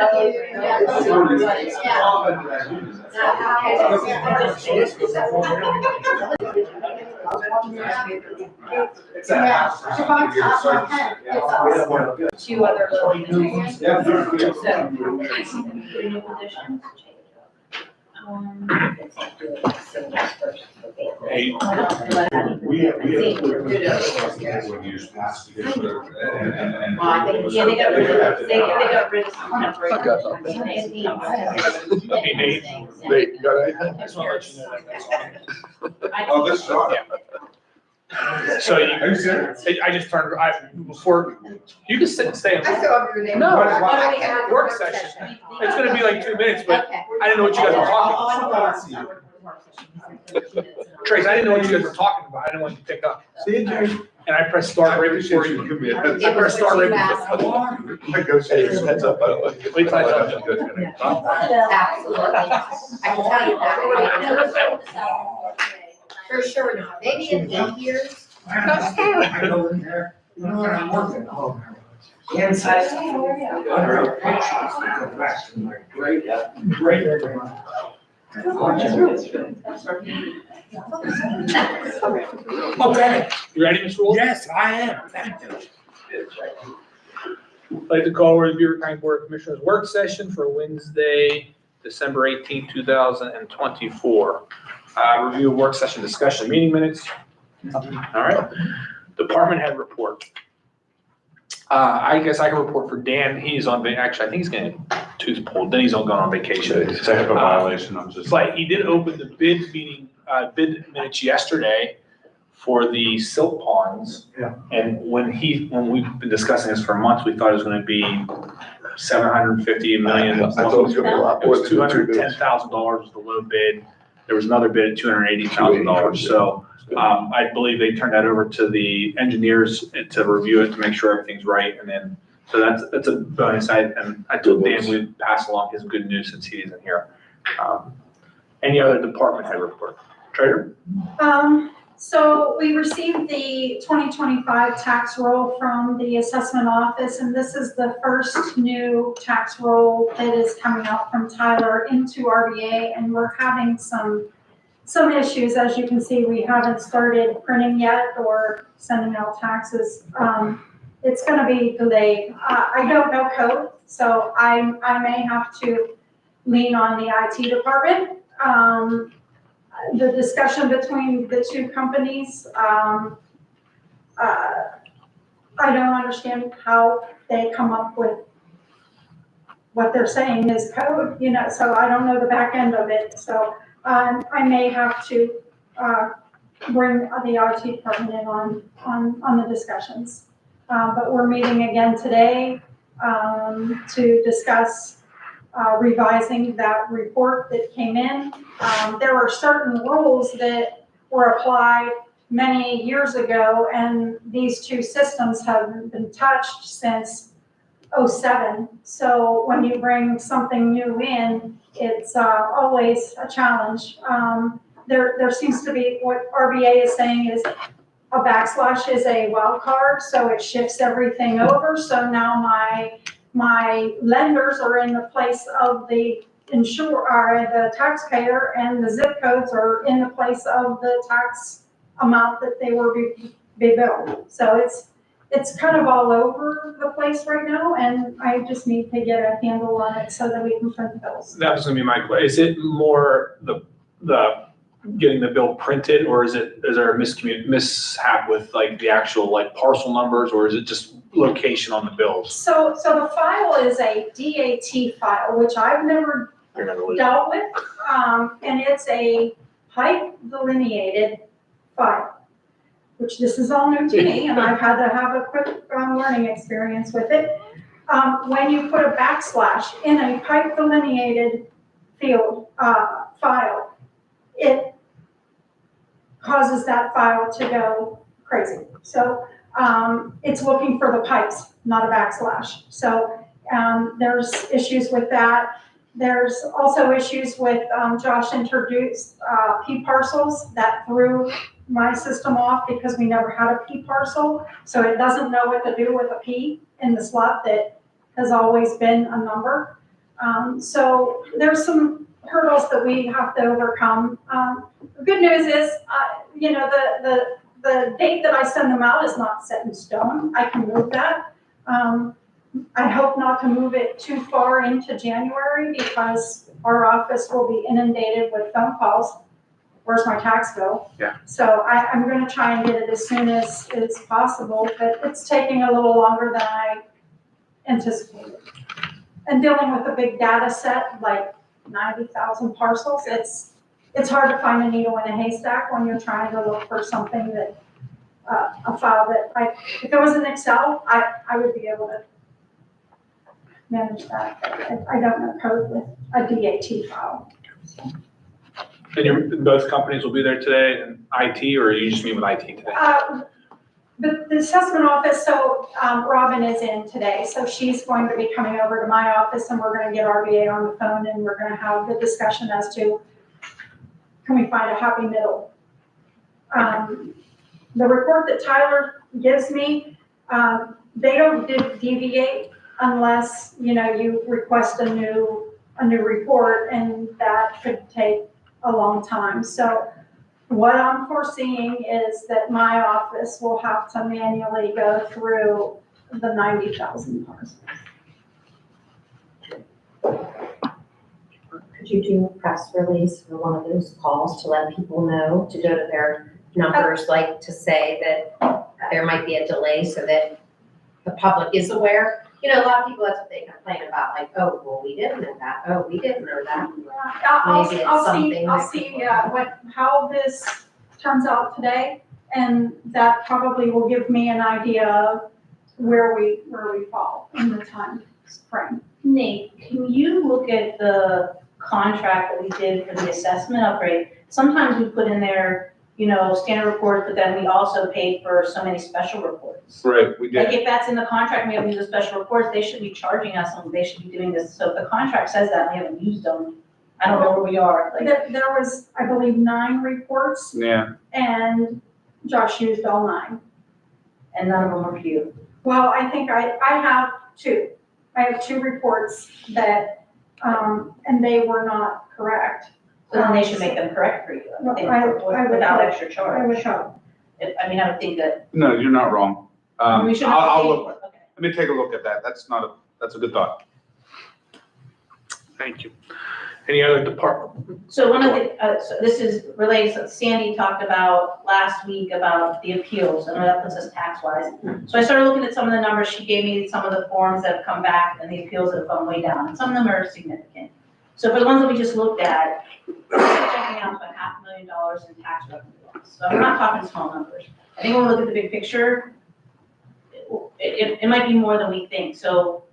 Two other little things. Hey, we have when you pass to get and Well, I think, yeah, they got rid of, they got rid of some temporary. Hey, Nate, you got anything? oh, this shot. So Are you serious? I just turned, before, you can sit and stay. I still have your name. No, Why? work session. It's gonna be like 2 minutes, but I didn't know what you guys were talking about. Trace, I didn't know what you guys were talking about. I didn't want you to pick up. See you, Jerry. And I pressed start right before you. It was what you asked for. Hey, heads up, by the way. Wait till I tell you. Absolutely. I can tell you that. For sure not. Maybe in 8 years. I go in there, you know, and I'm working. Inside. Great. Okay. You ready, Ms. Rule? Yes, I am. Thank you. I'd like to call the Beaver County Board of Commissioners work session for Wednesday, December 18, 2024. Review of work session discussion, meeting minutes. All right. Department head report. I guess I can report for Dan. He's on, actually, I think he's getting tooth pulled. Then he's gone on vacation. It's a HIPAA violation, I'm just. But he did open the bid meeting, bid minutes yesterday for the silt ponds. Yeah. And when we've been discussing this for months, we thought it was gonna be 750 million. I thought it was gonna be a lot more than $210,000 was the low bid. There was another bid at $280,000. So I believe they turned that over to the engineers to review it to make sure everything's right. And then, so that's a bonus. And I told Dan we'd pass along his good news since he isn't here. Any other department head report? Trader? So we received the 2025 tax roll from the assessment office, and this is the first new tax roll that is coming out from Tyler into RBA, and we're having some issues. As you can see, we haven't started printing yet or sending out taxes. It's gonna be delayed. I don't know code, so I may have to lean on the IT department. The discussion between the two companies, I don't understand how they come up with what they're saying is code, you know, so I don't know the back end of it. So I may have to bring the IT department in on the discussions. But we're meeting again today to discuss revising that report that came in. There are certain rules that were applied many years ago, and these two systems haven't been touched since '07. So when you bring something new in, it's always a challenge. There seems to be, what RBA is saying is a backslash is a wild card, so it shifts everything over. So now my lenders are in the place of the the taxpayer, and the zip codes are in the place of the tax amount that they were be billed. So it's kind of all over the place right now, and I just need to get a handle on it so that we can print the bills. That was gonna be my question. Is it more the getting the bill printed, or is there a mishap with like the actual like parcel numbers, or is it just location on the bills? So the file is a DAT file, which I've never dealt with, and it's a pipe delineated file, which this is all new to me, and I've had to have a quick learning experience with it. When you put a backslash in a pipe delineated field file, it causes that file to go crazy. So it's looking for the pipes, not a backslash. So there's issues with that. There's also issues with, Josh introduced P parcels that threw my system off because we never had a P parcel. So it doesn't know what to do with a P in the slot that has always been a number. So there's some hurdles that we have to overcome. The good news is, you know, the date that I send them out is not set in stone. I can move that. I hope not to move it too far into January because our office will be inundated with phone calls. Where's my tax bill? Yeah. So I'm gonna try and get it as soon as possible, but it's taking a little longer than I anticipated. And dealing with a big data set, like 90,000 parcels, it's hard to find a needle in a haystack when you're trying to look for something that, a file that, if it was in Excel, I would be able to manage that. I don't know code with a DAT file. And both companies will be there today, and IT, or you just meet with IT today? The assessment office, so Robin is in today, so she's going to be coming over to my office and we're gonna get RBA on the phone and we're gonna have the discussion as to, can we find a happy middle? The report that Tyler gives me, they don't deviate unless, you know, you request a new report, and that could take a long time. So what I'm foreseeing is that my office will have to manually go through the 90,000 parcels. Could you do a press release for one of those calls to let people know, to go to their numbers, like to say that there might be a delay so that the public is aware? You know, a lot of people, that's what they complain about, like, oh, well, we didn't know that, oh, we didn't know that. Maybe it's something I'll that see, people- how this turns out today, and that probably will give me an idea of where we fall in the time frame. Nate, can you look at the contract that we did for the assessment upgrade? Sometimes we put in there, you know, standard reports, but then we also paid for so many special reports. Right, we Like if that's in the contract, we have these special reports, they should be charging us and they should be doing this. So if the contract says that, we haven't used them, I don't know where we are, like. There was, I believe, 9 reports, Yeah, and Josh used all 9. And none of them are for you. Well, I think I have 2. I have 2 reports that, and they were not correct. So then they should make them correct for you, I think, I would without hope. extra I charge. would hope. I mean, I would think that. No, you're not wrong. We should have I'll to pay look, for it. Okay. let me take a look at that. That's a good thought. thank you. Any other department? So one of the, so this is related, so Sandy talked about last week about the appeals, and that puts us tax-wise. So I started looking at some of the numbers, she gave me some of the forms that have come back and the appeals that have gone way down, and some of them are significant. So for the ones that we just looked at, we're checking out to $500,000 in tax revenue loss. So we're not talking small numbers. I think when we look at the big picture, it might be more than we think. So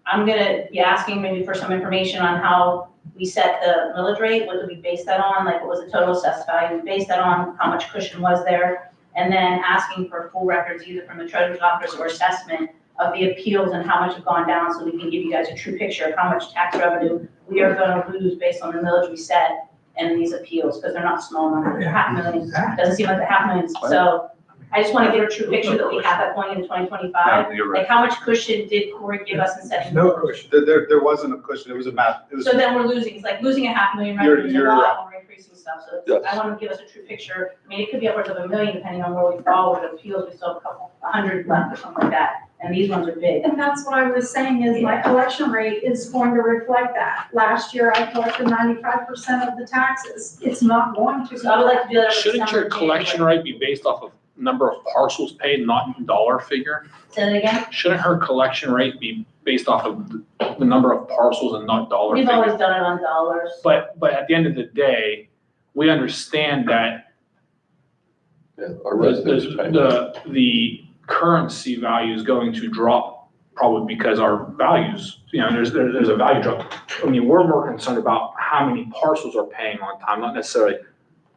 I'm gonna be asking maybe for some information on how we set the millage rate, what did we base that on, like what was the total assessed value, we based that on how much cushion was there, and then asking for full records either from the treasurer's office or assessment of the appeals and how much have gone down, so we can give you guys a true picture of how much tax revenue we are gonna lose based on the millage we set and these appeals, because they're not small numbers, they're $500,000, doesn't seem like they're $500,000, so I just wanna get a true picture that we have that going into 2025. No, you're right. Like how much cushion did Corey give us in setting? No millage? question. There wasn't a cushion, it was a math, it was. So then we're losing, it's like losing a $500,000 revenue is a You're lot when we're increasing stuff, so Yes. I want to give us a true picture. I mean, it could be upwards of $1 million depending on where we fall with appeals, we still have a couple, 100 left or something like that, and these ones are big. And that's what I was saying, is my collection rate is going to reflect that. Last year, I collected 95% of the taxes. It's not going to. So I would like to do that. over Shouldn't December, your collection January. rate be based off of number of parcels paid, not dollar figure? Say that again? Shouldn't her collection rate be based off of the number of parcels and not dollar We've figure? always done it on dollars. But at the end of the day, we understand that Our residents are paying. the currency value is going to drop probably because our values, there's a value drop. I mean, we're more concerned about how many parcels are paying on time, not necessarily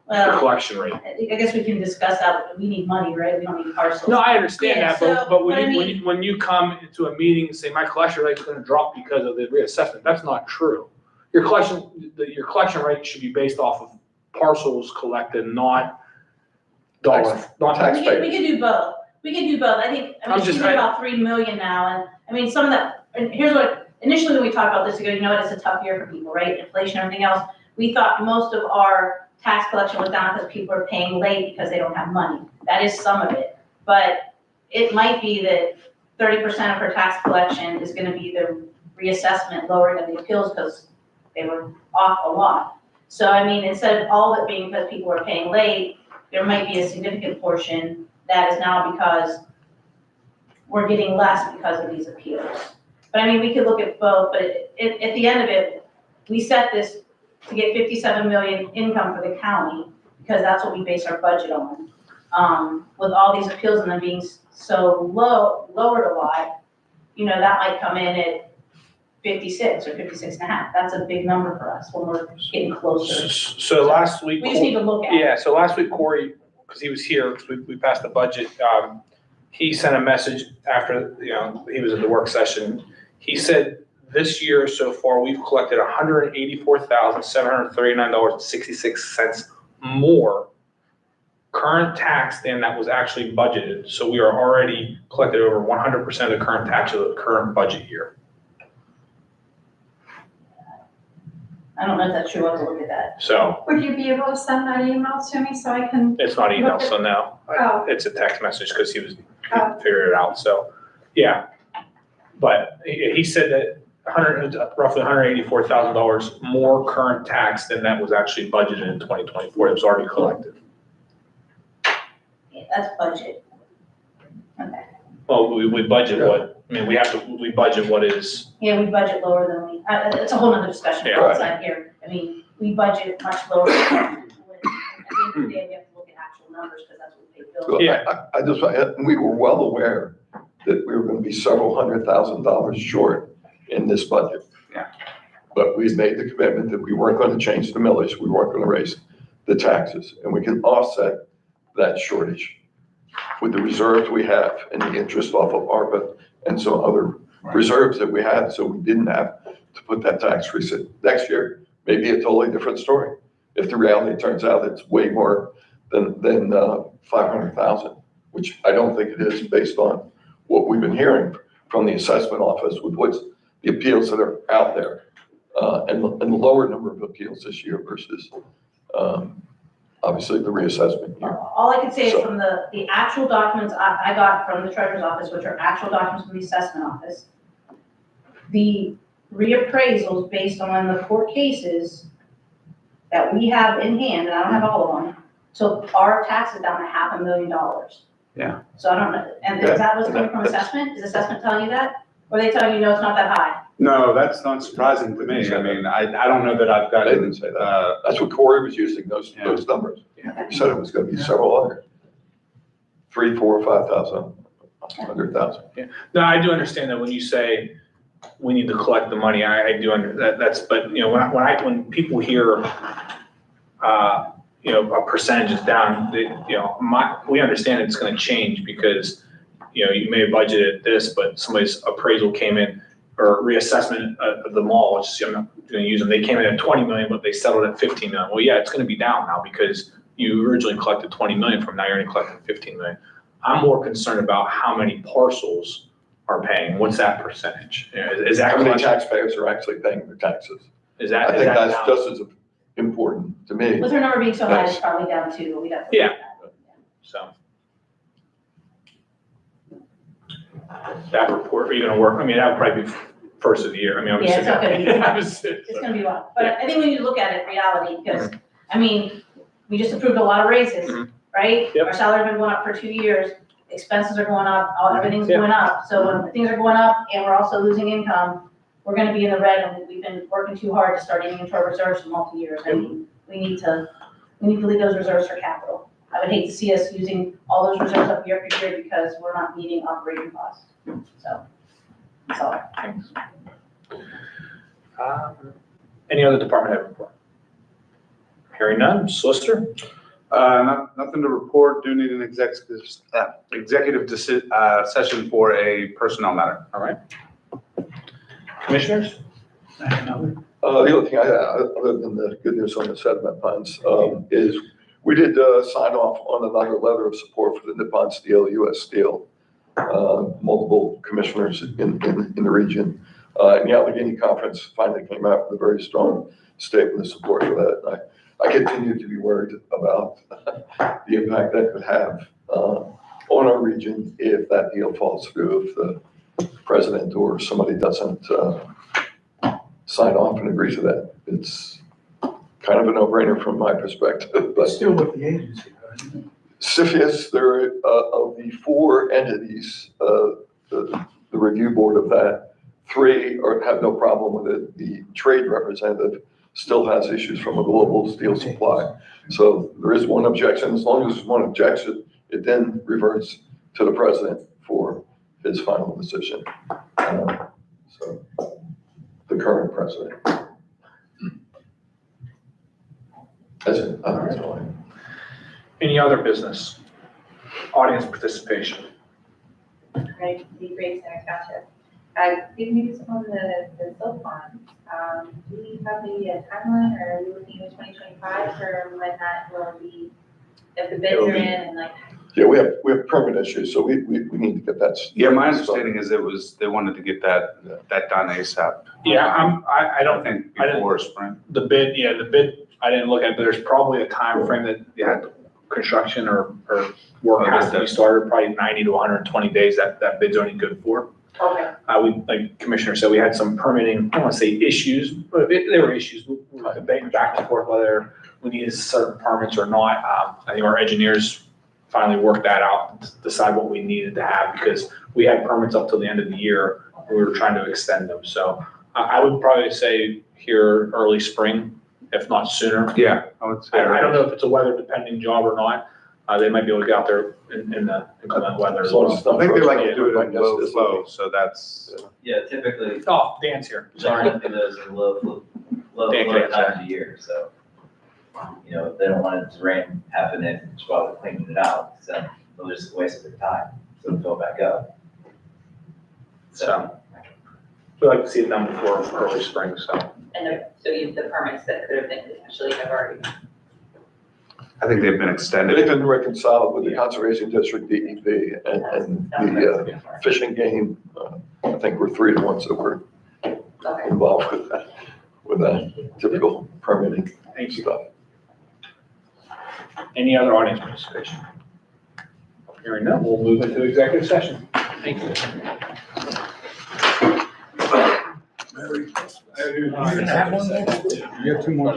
the Well, collection rate. I guess we can discuss that, we need money, right? We don't need parcels. No, I understand Yeah, that, so, but but I when you come into a meeting and say, my collection rate's gonna drop because of the reassessment, that's not true. Your collection rate should be based off of parcels collected, not dollars, not Tax taxpayers. We could do both. We could do both. I mean, I'm she's just- at about 3 million now, and I mean, some of that, and here's what, initially when we talked about this, we go, you know what, it's a tough year for people, right? Inflation, everything else. We thought most of our tax collection was down because people are paying late because they don't have money. That is some of it. But it might be that 30% of her tax collection is gonna be the reassessment lowering of the appeals because they were off a lot. So I mean, instead of all of it being because people are paying late, there might be a significant portion that is now because we're getting less because of these appeals. But I mean, we could look at both, but at the end of it, we set this to get 57 million income for the county because that's what we base our budget on. With all these appeals and them being so lowered a lot, you know, that might come in at 56 or 56 and a half. That's a big number for us when we're getting closer. So last week. We just need to look at it. Yeah, so last week Corey, because he was here, because we passed the budget, he sent a message after, you know, he was at the work session. He said this year so far, we've collected $184,739.66 more current tax than that was actually budgeted. So we are already collected over 100% of the current tax of the current budget year. I don't know if that's true. We'll have to look at that. So Would you be able to send that email to me so I can? it's not email, so no, Oh. it's a text message because he Oh. figured it out. So, yeah. But he said that roughly $184,000 more current tax than that was actually budgeted in 2024. It was already collected. Yeah, that's budget. Okay. Well, we budget what, I mean, we budget what is, Yeah, we budget lower than we, it's a whole nother discussion Yeah. outside here. I mean, we budget much lower. At the end of the day, we have to look at actual numbers because that's what we pay bills. Well, Yeah. I just, we were well aware that we were gonna be several $100,000 short in this budget. Yeah. But we made the commitment that we weren't gonna change the millage, we weren't gonna raise the taxes, and we can offset that shortage with the reserves we have and the interest off of ARPA and some other reserves that we had, so we didn't have to put that tax reset. Next year, maybe a totally different story. If the reality turns out it's way more than 500,000, which I don't think it is based on what we've been hearing from the assessment office with what's the appeals that are out there, and the lower number of appeals this year versus, obviously the reassessment year. All I can say is from the actual documents I got from the treasurer's office, which are actual documents from the assessment office, the reappraisals based on the court cases that we have in hand, and I don't have all of them, so our tax is down to $500,000. Yeah. So I don't know, and is that what's coming from assessment? Is assessment telling you that? Or are they telling you, no, it's not that high? No, that's not surprising to me. I mean, I don't know that I've They gotten, didn't say that. That's what Corey was using, those numbers. Yeah. He said it was gonna be several hundred. 3, 4, 5,000, 100,000. no, I do understand that when you say we need to collect the money, I do that's, but you know, when people hear, you know, a percentage is down, you know, we understand it's gonna change because, you know, you may have budgeted this, but somebody's appraisal came in or reassessment of the mall, which I'm not gonna use them, they came in at 20 million, but they settled at 15 million. Well, yeah, it's gonna be down now because you originally collected 20 million from, now you're only collecting 15 million. I'm more concerned about how many parcels are paying, what's that percentage? You know, is that? How many taxpayers are actually paying their taxes? Is that? I is think that that's down? just as important to me. With her number being so high, it's Yes. probably down too, we got. Yeah. So. That report, are you gonna work, I mean, that would probably be first of the year, I mean, I'm Yeah, it's not gonna be- It's It's gonna be a lot, but I think we need to look at it in reality, because, I mean, we just approved a lot of raises, Mhm. right? Yep. Our salary's been going up for 2 years, expenses are going up, everything's Yep. going up, so when things are going up and we're also losing income, we're gonna be in the red, and we've been working too hard to start getting into our reserves for multi-years, I mean, we need to leave those reserves for capital. I would hate to see us using all those reserves up year after year because we're not meeting operating costs, so, that's all. Any other department head report? Hearing none, solicitor? nothing to report. Do need an executive session for a personnel matter. All right. Commissioners? The other thing, other than the good news on the sediment funds, is we did sign off on another letter of support for the Nippon Steel, US Steel. Multiple commissioners in the region And the Allegheny Conference finally came out with a very strong statement of support for that. I continue to be worried about the impact that could have on our region if that deal falls through, if the president or somebody doesn't sign off and agree to that. It's kind of a no-brainer from my perspective, but Still with the agency, isn't it? CFIUS, there, of the 4 entities, the review board of that, 3 have no problem with it. The trade representative still has issues from a global steel supply. So there is one objection. As long as there's one objection, it then reverts to the president for his final decision. So the current president. That's it. That's all I have. Any other business? Audience participation? Right, the Great Center Township. Maybe some of the soap funds, do we have maybe a timeline, or are we looking at 2025 for when that will be, if the bids It'll are be- in and like? Yeah, we have permit issues, so we need to get that. Yeah, my understanding is they wanted to get that done ASAP. Yeah, I I don't, think I didn't- before spring. the bid, I didn't look at, but there's probably a time frame that you had construction or work has to be started, probably 90 to 120 days that bid's only good for. Okay. Like Commissioner said, we had some permitting, I don't want to say issues, but there were issues. We were debating back and forth whether we needed certain permits or not. I think our engineers finally worked that out, to decide what we needed to have, because we had permits up till the end of the year. We were trying to extend them. So I would probably say here early spring, if not sooner. Yeah, I would say. I don't know if it's a weather depending job or not. They might be able to get out there in the inclement weather as As long as well. it's not I think they like to frozen, do it like in this, low this flow, will so that's, Yeah, typically, Oh, Dan's here, sorry. for those in low Dan, flow Dan, times of year, so. You know, if they don't want it to rain half an inch while they're cleaning it out, so they'll just waste their time, so it'll fill back up. So, we'd like to see it done before early spring, so. And so the permits that could have been potentially have already. I think they've been They've extended. been reconciled with the Conservation District, DEP, and the fishing game. I think we're 3 to 1, so we're Okay. involved with that typical permitting Thank you. stuff. Any other audience participation? Hearing none, we'll move into executive session. Thank you. You have one more? You have 2 more?